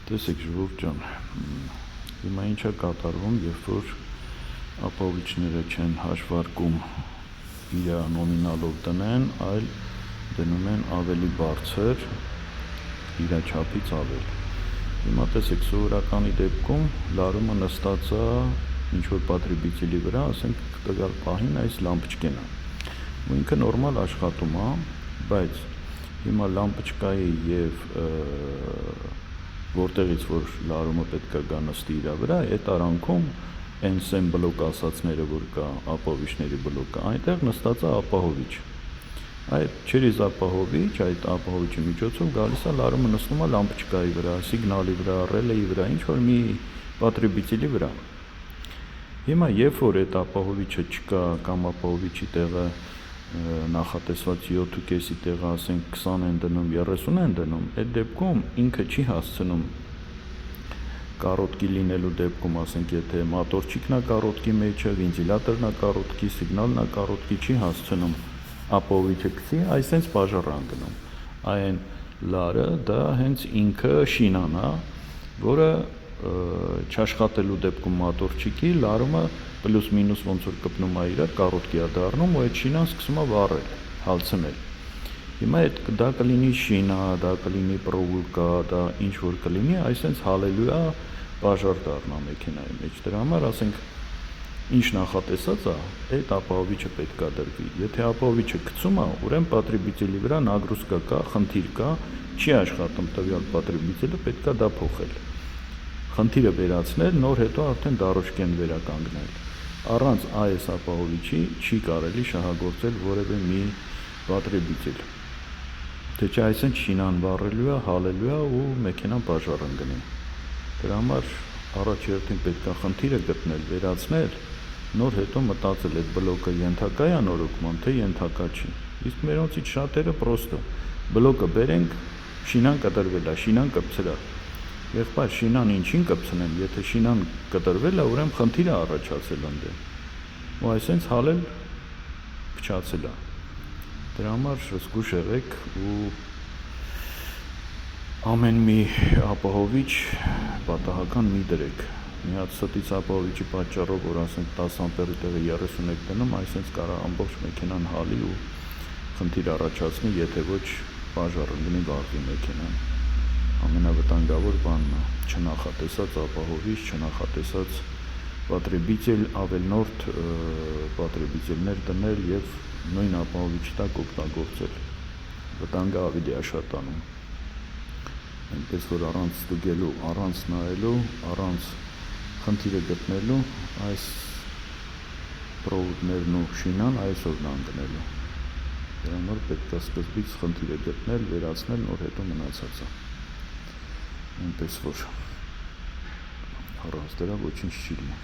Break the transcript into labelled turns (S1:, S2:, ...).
S1: Տեսեք ժողով ջան, հիմա ինչ է կատարվում, երբ որ ապահովիչները չեն հաշվարկում իր նոմինալով տնեն, այլ դնում են ավելի բարձր, իր չափից ավել։ Հիմա տեսեք, սովորականի դեպքում լարումը նստած է ինչ-որ պատրիբիցիլի վրա, ասենք տվյալ պահին այս լամպճկեն է, ու ինքը նորմալ աշխատում է, բայց հիմա լամպճկայի և որտեղից որ լարումը պետք է գա նստի իր վրա, այդ արանքում այն սեմ բլոկ ասածները, որ կա ապահովիչների բլոկը, այնտեղ նստած է ապահովիչ։ Այդ չերիզ ապահովիչ, այդ ապահովիչի միջոցով գալիս է լարումը նստում է լամպճկայի վրա, սիգնալի վրա, ռելեի վրա, ինչ-որ մի պատրիբիցիլի վրա։ Հիմա երբ որ այդ ապահովիչը չկա կամ ապահովիչի տեղը նախատեսված 7.5-ի տեղը ասենք 20 են դնում, 30 են դնում, այդ դեպքում ինքը չի հասցնում կարոտկի լինելու դեպքում, ասենք եթե մոտորչիկն է կարոտկի մեջը, վենտիլատորն է կարոտկի, սիգնալն է կարոտկի, չի հասցնում ապահովիչը գցի, այսենց բաժառ են դնում։ Այն լարը դա հենց ինքը շինան է, որը չաշխատելու դեպքում մոտորչիկի լարումը պլյուս մինուս ոնց որ կպնում է իրար, կարոտկի է դառնում ու այդ շինան սկսում է վառել, հալցնել։ Հիմա դա կլինի շինա, դա կլինի պրովուլկա, դա ինչ որ կլինի, այսենց հալելու է բաժար դառնա մեքենայի մեջ։ Դրա համար ասենք ինչ նախատեսած է, այդ ապահովիչը պետք է դրվի։ Եթե ապահովիչը գցում է, ուրեմն պատրիբիցիլի վրա նագրուսկա կա, խնդիր կա, չի աշխատում տվյալ պատրիբիցիլը, պետք է դա փոխել։ Խնդիրը վերացնել, նոր հետո արդեն դարոշկեն վերականգնել։ Առանց այս ապահովիչի չի կարելի շահագործել որևէ մի պատրիբիցիլ։ Թե չէ այսինքն շինան վառելու է, հալելու է ու մեքենան բաժառ ընկնի։ Դրա համար առաջերտին պետք է խնդիրը գտնել, վերացնել, նոր հետո մտածել այդ բլոկը ենթակա է նորոգման, թե ենթակա չի։ Իսկ մերոնցից շատերը պրոստը բլոկը բերենք, շինան կտրվել է, շինան կպցրա։ Եղբայր շինան ինչին կպցնեմ, եթե շինան կտրվել է, ուրեմն խնդիր է առաջացել ընդդեմ։ Ու այսենց հալել փչացել է։ Դրա համար զգուշ եղեք ու ամեն մի ապահովիչ պատահական մի դրեք։ Մի հատ ստից ապահովիչի պատճառով, որ ասենք 10 ամպերի տեղը 31 դնում, այսպես կարող ամբողջ մեքենան հալի ու խնդիր առաջացնի, եթե ոչ բաժառ ընկնի վառվի մեքենան։ Ամենավտանգավոր բանն է չնախատեսած ապահովիչ, չնախատեսած պատրիբիցիլ, ավելնորդ պատրիբիցիլներ դնել եւ նույն ապահովիչի տակ օգտագործել։ Վտանգը ավելի է շատանում։ Այնպես որ առանց ստուգելու, առանց նայելու, առանց խնդիրը գտնելու այս պրովուդներն ու շինան այսօրն ընկնելու։ Դրա համար պետք է սկզբից խնդիրը գտնել, վերացնել, նոր հետո մնացածը։ Այնպես որ առանց դրա ոչինչ չի լինի։